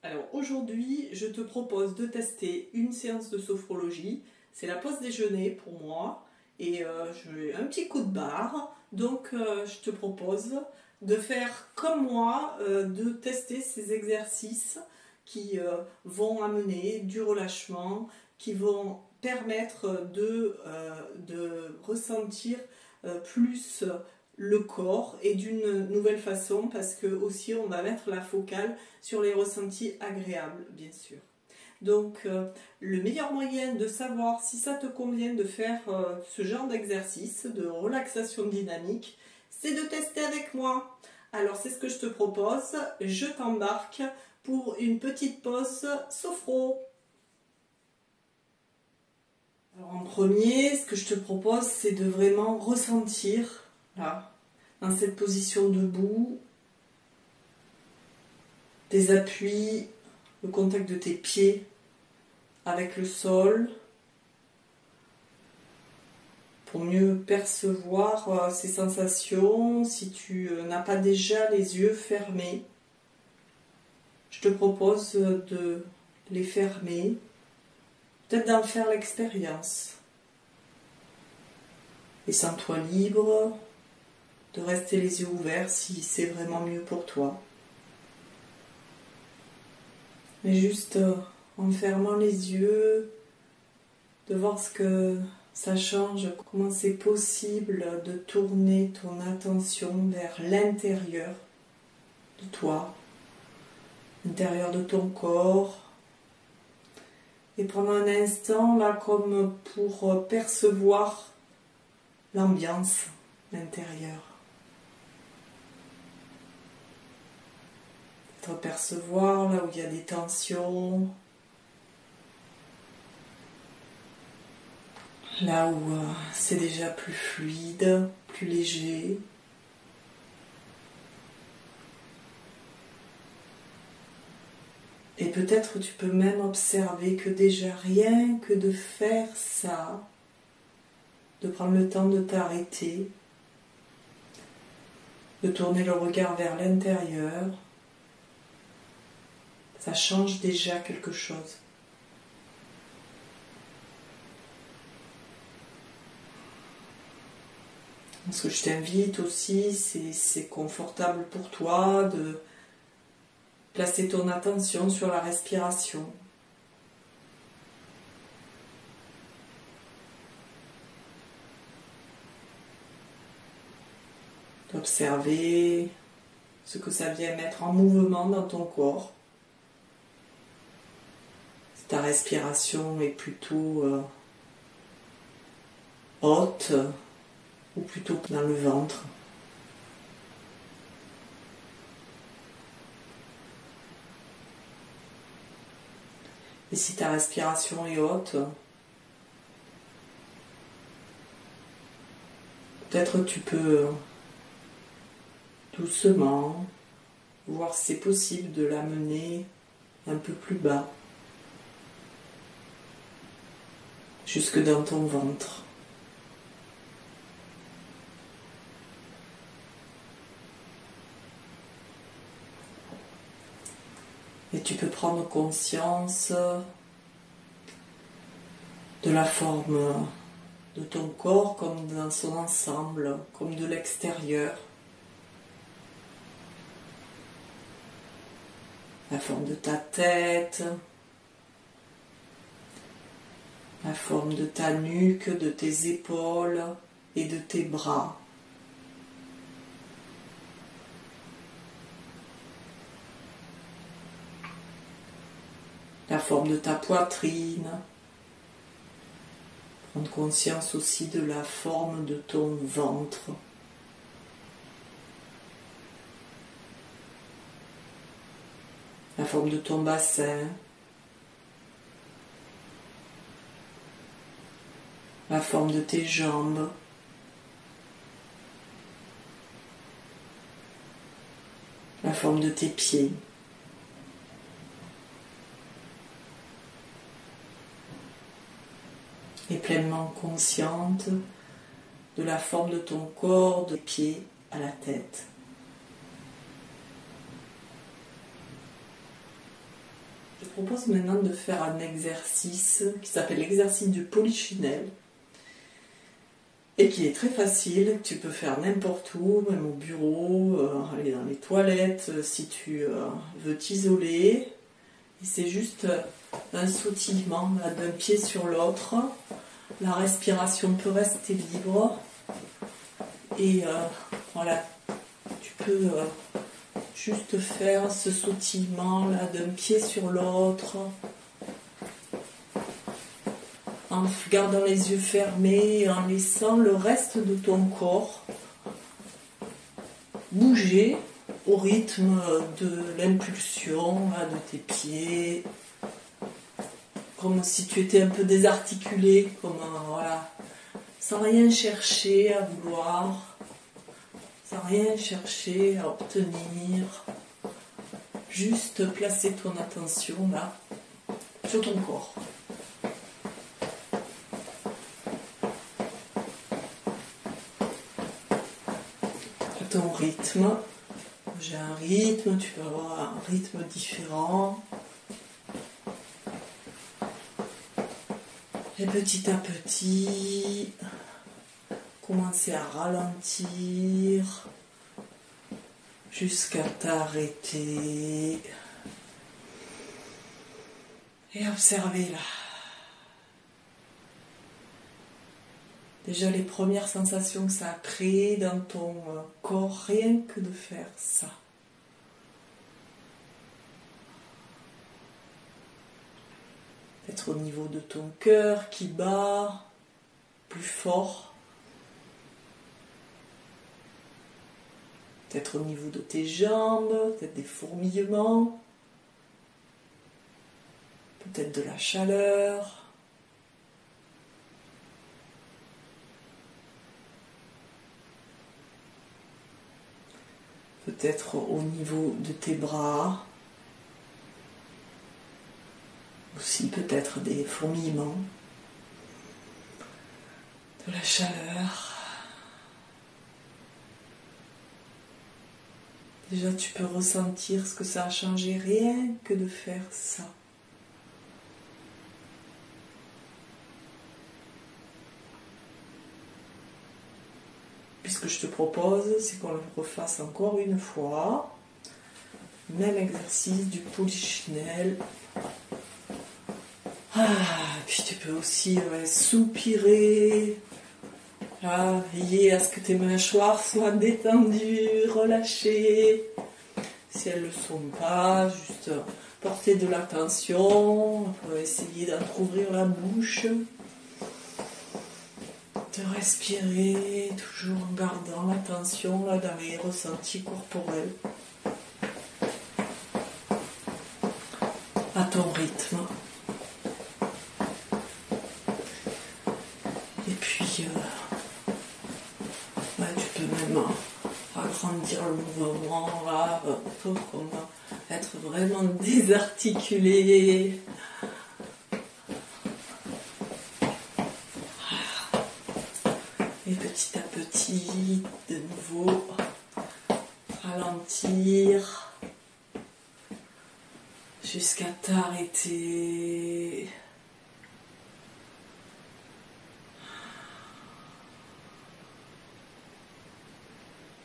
Alors aujourd'hui, je te propose de tester une séance de sophrologie. C'est la pause déjeuner pour moi et j'ai un petit coup de barre. Donc je te propose de faire comme moi, de tester ces exercices qui vont amener du relâchement, qui vont permettre de ressentir plus le corps et d'une nouvelle façon, parce que aussi on va mettre la focale sur les ressentis agréables, bien sûr. Donc le meilleur moyen de savoir si ça te convient de faire ce genre d'exercice de relaxation dynamique, c'est de tester avec moi. Alors c'est ce que je te propose, je t'embarque pour une petite pause sophro. Alors en premier, ce que je te propose, c'est de vraiment ressentir, là, dans cette position debout, des appuis, le contact de tes pieds avec le sol, pour mieux percevoir ces sensations. Si tu n'as pas déjà les yeux fermés, je te propose de les fermer, peut-être d'en faire l'expérience. Et sens-toi libre de rester les yeux ouverts si c'est vraiment mieux pour toi. Mais juste en fermant les yeux, de voir ce que ça change, comment c'est possible de tourner ton attention vers l'intérieur de toi, l'intérieur de ton corps, et prendre un instant là comme pour percevoir l'ambiance intérieure. Peut-être percevoir là où il y a des tensions, là où c'est déjà plus fluide, plus léger. Et peut-être tu peux même observer que déjà rien que de faire ça, de prendre le temps de t'arrêter, de tourner le regard vers l'intérieur, ça change déjà quelque chose. Ce que je t'invite aussi, c'est confortable pour toi de placer ton attention sur la respiration. D'observer ce que ça vient mettre en mouvement dans ton corps. Si ta respiration est plutôt haute ou plutôt dans le ventre. Et si ta respiration est haute, peut-être tu peux doucement voir si c'est possible de l'amener un peu plus bas, jusque dans ton ventre. Et tu peux prendre conscience de la forme de ton corps comme dans son ensemble, comme de l'extérieur. La forme de ta tête, la forme de ta nuque, de tes épaules et de tes bras. La forme de ta poitrine. Prendre conscience aussi de la forme de ton ventre. La forme de ton bassin. La forme de tes jambes. La forme de tes pieds. Et pleinement consciente de la forme de ton corps, des pieds à la tête. Je te propose maintenant de faire un exercice qui s'appelle l'exercice du polichinelle et qui est très facile, que tu peux faire n'importe où, même au bureau, aller dans les toilettes, si tu veux t'isoler. Et c'est juste un sautillement d'un pied sur l'autre. La respiration peut rester libre. Et voilà, tu peux juste faire ce sautillement là d'un pied sur l'autre. En gardant les yeux fermés et en laissant le reste de ton corps bouger au rythme de l'impulsion de tes pieds, comme si tu étais un peu désarticulé, comme voilà, sans rien chercher à vouloir, sans rien chercher à obtenir, juste placer ton attention là sur ton corps. Ton rythme, j'ai un rythme, tu peux avoir un rythme différent. Et petit à petit, commencer à ralentir jusqu'à t'arrêter et observer là. Déjà les premières sensations que ça a créé dans ton corps, rien que de faire ça. Peut-être au niveau de ton cœur qui bat plus fort. Peut-être au niveau de tes jambes, peut-être des fourmillements. Peut-être de la chaleur. Peut-être au niveau de tes bras, aussi peut-être des fourmillements, de la chaleur. Déjà tu peux ressentir ce que ça a changé rien que de faire ça. Ce que je te propose, c'est qu'on le refasse encore une fois. Même exercice du polichinelle. Puis tu peux aussi soupirer. Veiller à ce que tes mâchoires soient détendues, relâchées. Si elles ne le sont pas, juste porter de l'attention. Essayer d'entrouvrir la bouche. De respirer, toujours en gardant l'attention dans les ressentis corporels, à ton rythme. Et puis, tu peux même agrandir le mouvement là, pour être vraiment désarticulé. Et petit à petit, de nouveau, ralentir jusqu'à t'arrêter.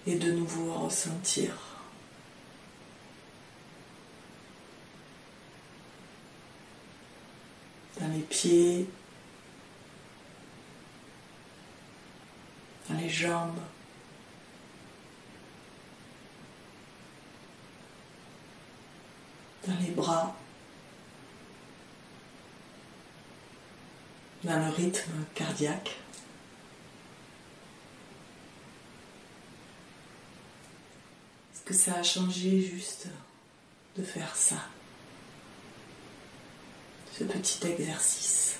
Et de nouveau ressentir. Dans les pieds, dans les jambes, dans les bras, dans le rythme cardiaque. Est-ce que ça a changé juste de faire ça, ce petit exercice?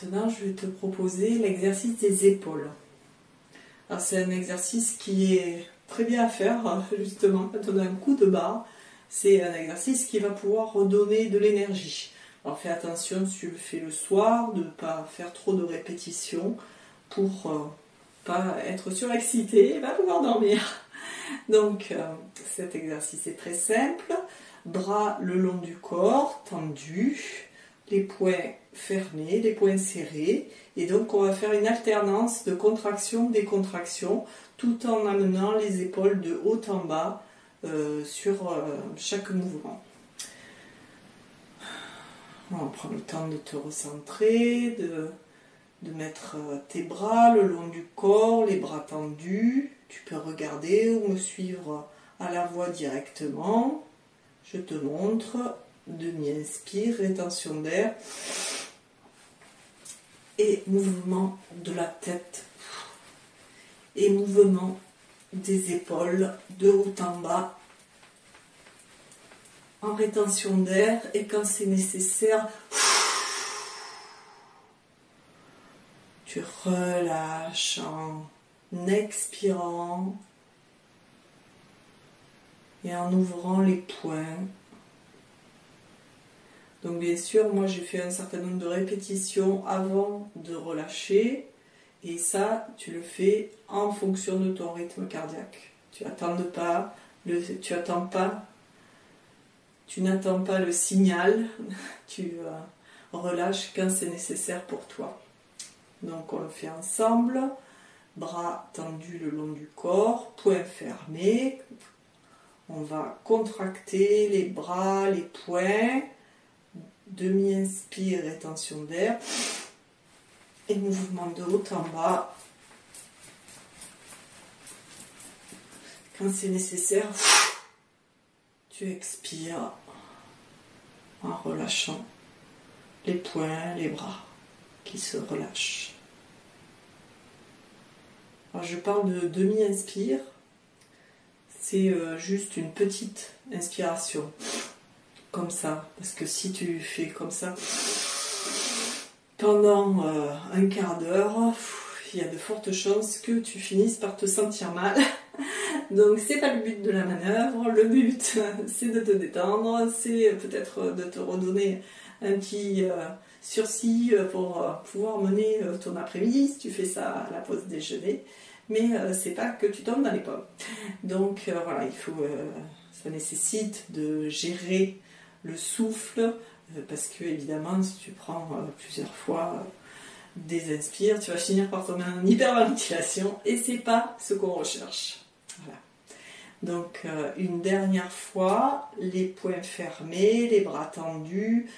Maintenant, je vais te proposer l'exercice des épaules. Alors, c'est un exercice qui est très bien à faire, justement, quand on a un coup de barre. C'est un exercice qui va pouvoir redonner de l'énergie. Alors fais attention si tu le fais le soir, de ne pas faire trop de répétitions pour pas être surexcité et pas pouvoir dormir. Donc cet exercice est très simple. Bras le long du corps, tendus, les poings fermés, les poings serrés. Et donc on va faire une alternance de contraction-décontraction tout en amenant les épaules de haut en bas sur chaque mouvement. On prend le temps de te recentrer, de mettre tes bras le long du corps, les bras tendus. Tu peux regarder ou me suivre à la voix directement. Je te montre. Demi-inspire, rétention d'air. Et mouvement de la tête. Et mouvement des épaules de haut en bas. En rétention d'air. Et quand c'est nécessaire, tu relâches en expirant et en ouvrant les poings. Donc bien sûr, moi j'ai fait un certain nombre de répétitions avant de relâcher, et ça, tu le fais en fonction de ton rythme cardiaque. Tu n'attends pas le signal, tu relâches quand c'est nécessaire pour toi. Donc on le fait ensemble, bras tendus le long du corps, poings fermés. On va contracter les bras, les poings. Demi-inspire, rétention d'air. Et mouvement de haut en bas. Quand c'est nécessaire, tu expires en relâchant les poings, les bras qui se relâchent. Alors je parle de demi-inspire. C'est juste une petite inspiration. Comme ça, parce que si tu fais comme ça pendant un quart d'heure, il y a de fortes chances que tu finisses par te sentir mal. Donc c'est pas le but de la manœuvre. Le but c'est de te détendre, c'est peut-être de te redonner un petit sursis pour pouvoir mener ton après-midi si tu fais ça à la pause déjeuner. Mais c'est pas que tu tombes dans les pommes. Donc voilà, ça nécessite de gérer le souffle, parce que évidemment si tu prends plusieurs fois des inspires, tu vas finir par tomber en hyperventilation et c'est pas ce qu'on recherche. Voilà. Donc une dernière fois, les poings fermés, les bras tendus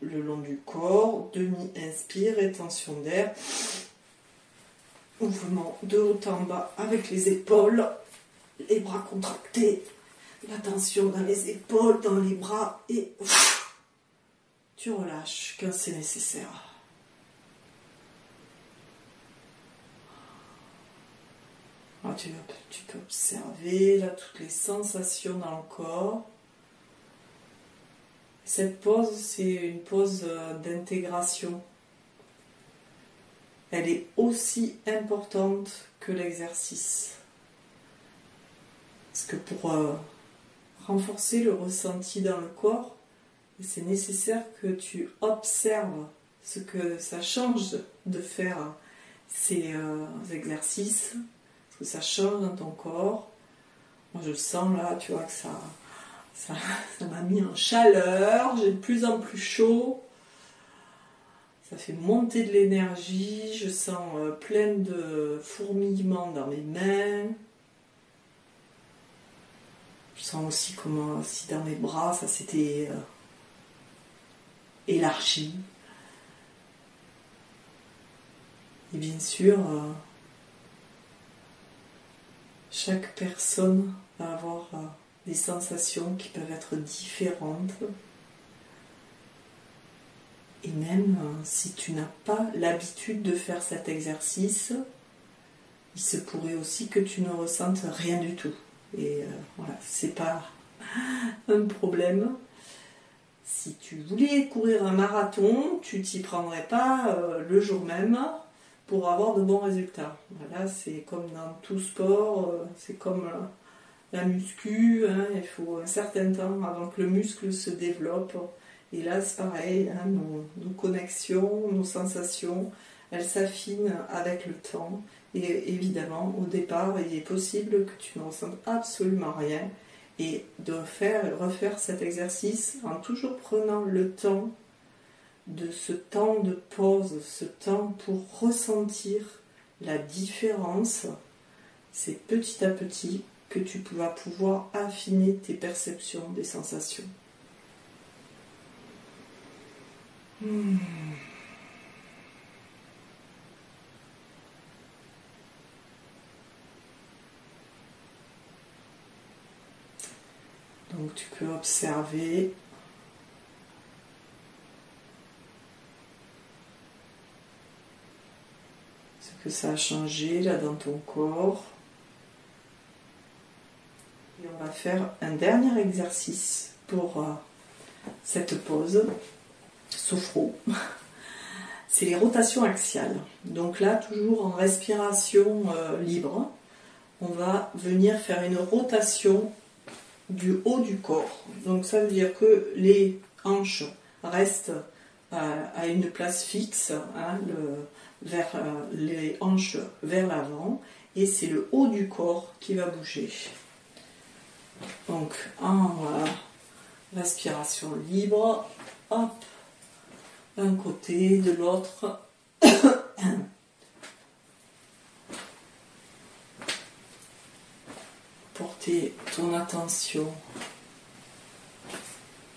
le long du corps, demi-inspire, rétention d'air, mouvement de haut en bas avec les épaules, les bras contractés, la tension dans les épaules, dans les bras, et tu relâches quand c'est nécessaire. Alors, tu peux observer là toutes les sensations dans le corps. Cette pause, c'est une pause d'intégration. Elle est aussi importante que l'exercice. Parce que pour renforcer le ressenti dans le corps, c'est nécessaire que tu observes ce que ça change de faire ces exercices, ce que ça change dans ton corps. Moi je sens là, tu vois, que ça m'a mis en chaleur, j'ai de plus en plus chaud, ça fait monter de l'énergie, je sens plein de fourmillements dans mes mains. Je sens aussi comme si dans mes bras ça s'était élargi. Et bien sûr, chaque personne va avoir des sensations qui peuvent être différentes. Et même si tu n'as pas l'habitude de faire cet exercice, il se pourrait aussi que tu ne ressentes rien du tout. Et voilà, c'est pas un problème. Si tu voulais courir un marathon, tu t'y prendrais pas le jour même pour avoir de bons résultats. Voilà, c'est comme dans tout sport, c'est comme la muscu, hein, il faut un certain temps avant que le muscle se développe. Et là, c'est pareil, hein, nos connexions, nos sensations, elles s'affinent avec le temps. Et évidemment, au départ, il est possible que tu ne ressentes absolument rien. Et de faire et refaire cet exercice en toujours prenant le temps de ce temps de pause, ce temps pour ressentir la différence, c'est petit à petit que tu vas pouvoir affiner tes perceptions des sensations. Donc tu peux observer ce que ça a changé là dans ton corps. Et on va faire un dernier exercice pour cette pause sophro. C'est les rotations axiales. Donc là, toujours en respiration libre, on va venir faire une rotation du haut du corps. Donc ça veut dire que les hanches restent à une place fixe, hein, vers les hanches vers l'avant, et c'est le haut du corps qui va bouger. Donc en respiration libre, hop, d'un côté, de l'autre. Porter ton attention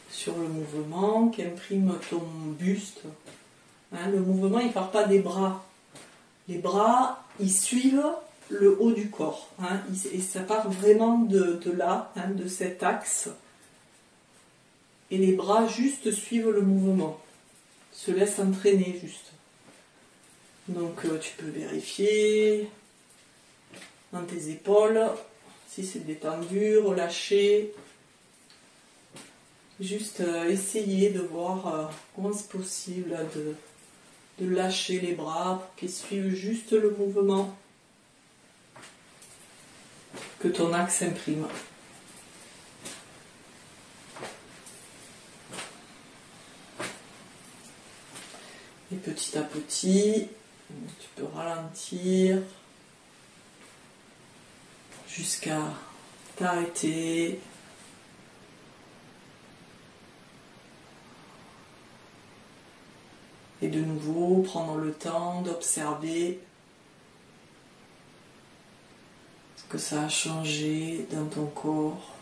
sur le mouvement qui imprime ton buste. Hein, le mouvement, il ne part pas des bras. Les bras, ils suivent le haut du corps. Hein, et ça part vraiment de là, hein, de cet axe. Et les bras juste suivent le mouvement. Se laissent entraîner juste. Donc tu peux vérifier dans tes épaules. Si c'est détendu, relâché, juste essayer de voir comment c'est possible de lâcher les bras pour qu'ils suivent juste le mouvement que ton axe imprime. Et petit à petit, tu peux ralentir jusqu'à t'arrêter. Et de nouveau, prendre le temps d'observer ce que ça a changé dans ton corps.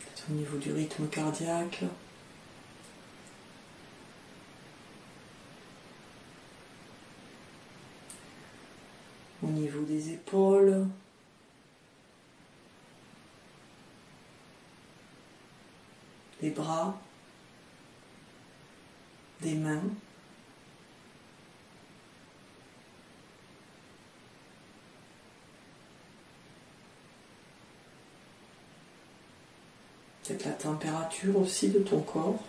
Peut-être au niveau du rythme cardiaque. Au niveau des épaules. Des bras. Des mains. Peut-être la température aussi de ton corps.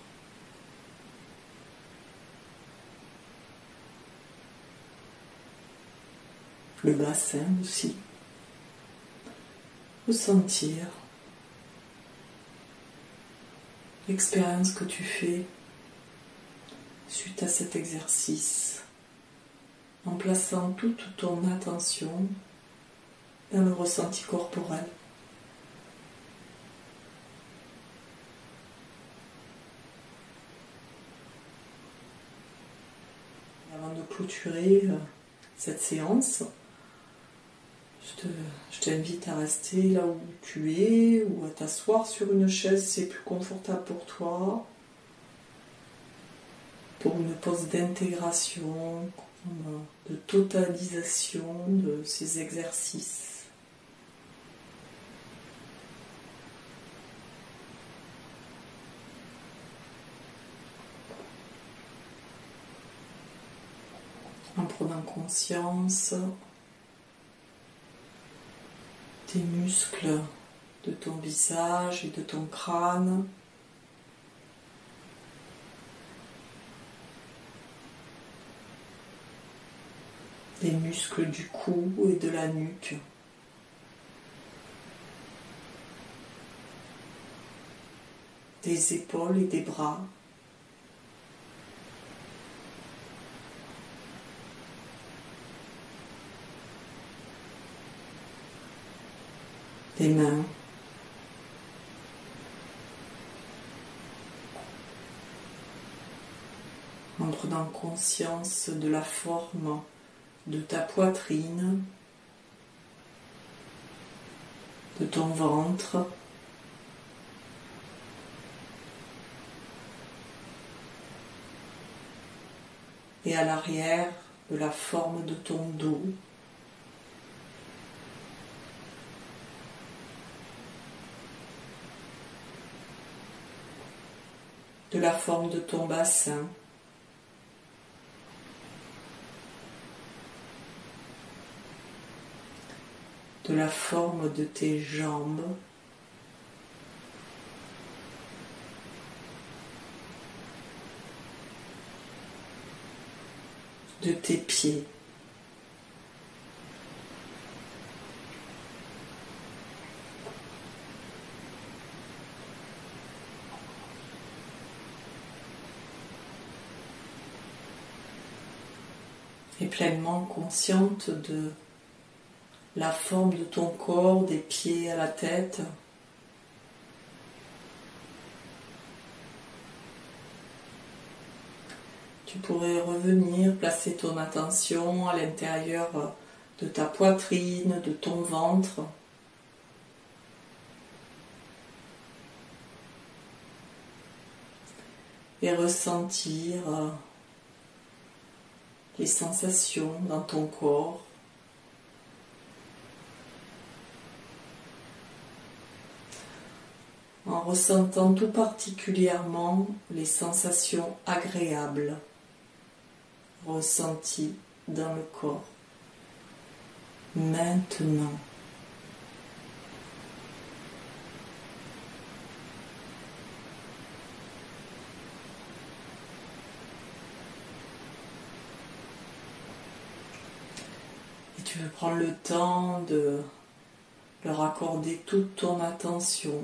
Le bassin aussi. Ressentir l'expérience que tu fais suite à cet exercice, en plaçant toute ton attention dans le ressenti corporel. Avant de clôturer cette séance, je t'invite à rester là où tu es ou à t'asseoir sur une chaise si c'est plus confortable pour toi, pour une pause d'intégration, de totalisation de ces exercices. En prenant conscience des muscles de ton visage et de ton crâne. Des muscles du cou et de la nuque. des épaules et des bras. Des mains. En prenant conscience de la forme de ta poitrine, de ton ventre, et à l'arrière de la forme de ton dos. De la forme de ton bassin. De la forme de tes jambes. De tes pieds. Et pleinement consciente de la forme de ton corps, des pieds à la tête. Tu pourrais revenir, placer ton attention à l'intérieur de ta poitrine, de ton ventre. Et ressentir les sensations dans ton corps. En ressentant tout particulièrement les sensations agréables ressenties dans le corps. Maintenant. Et tu veux prendre le temps de leur accorder toute ton attention.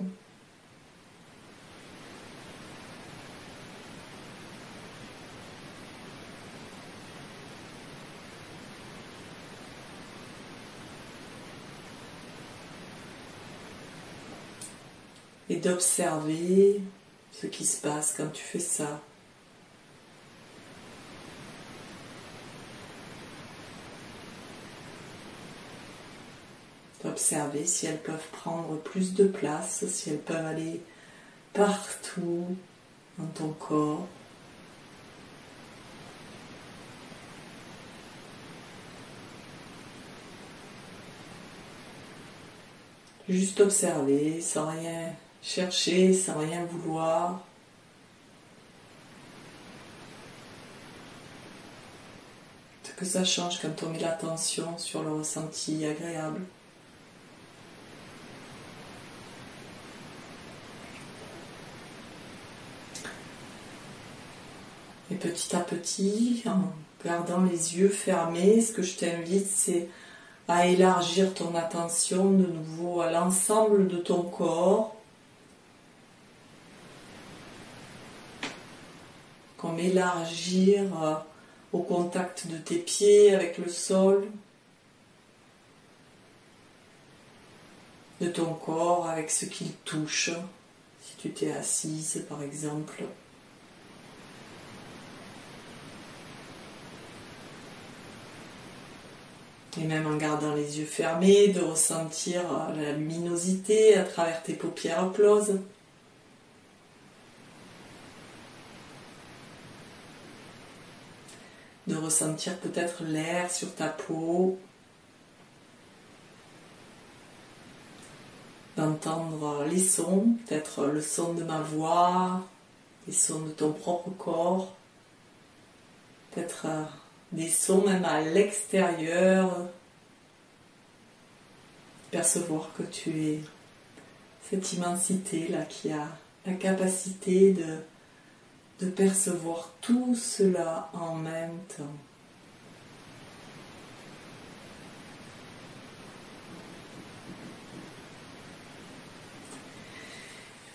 Et d'observer ce qui se passe quand tu fais ça. D'observer si elles peuvent prendre plus de place, si elles peuvent aller partout dans ton corps. Juste observer sans rien chercher, sans rien vouloir. Ce que ça change quand on met l'attention sur le ressenti agréable. Et petit à petit, en gardant les yeux fermés, ce que je t'invite, c'est à élargir ton attention de nouveau à l'ensemble de ton corps. Comme élargir au contact de tes pieds avec le sol, de ton corps avec ce qu'il touche, si tu t'es assise par exemple. Et même en gardant les yeux fermés, de ressentir la luminosité à travers tes paupières closes. De ressentir peut-être l'air sur ta peau. D'entendre les sons, peut-être le son de ma voix, les sons de ton propre corps. Peut-être des sons même à l'extérieur. Percevoir que tu es cette immensité-là qui a la capacité de percevoir tout cela en même temps.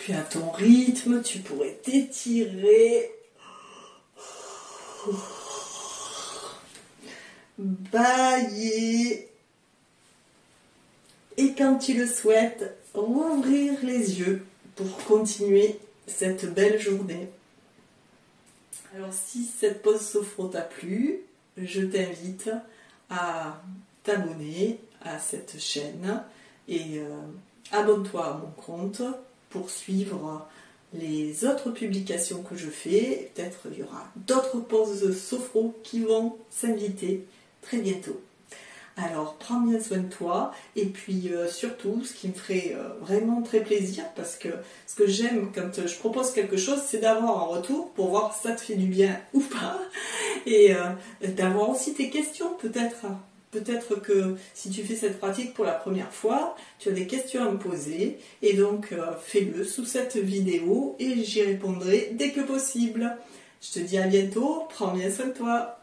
Puis à ton rythme, tu pourrais t'étirer, bailler. Et quand tu le souhaites, rouvrir les yeux pour continuer cette belle journée. Alors si cette pause sophro t'a plu, je t'invite à t'abonner à cette chaîne et abonne-toi à mon compte pour suivre les autres publications que je fais. Peut-être il y aura d'autres pauses sophro qui vont s'inviter très bientôt. Alors prends bien soin de toi et puis surtout ce qui me ferait vraiment très plaisir, parce que ce que j'aime quand je propose quelque chose, c'est d'avoir un retour pour voir si ça te fait du bien ou pas, et d'avoir aussi tes questions peut-être. Peut-être que si tu fais cette pratique pour la première fois, tu as des questions à me poser, et donc fais-le sous cette vidéo et j'y répondrai dès que possible. Je te dis à bientôt, prends bien soin de toi.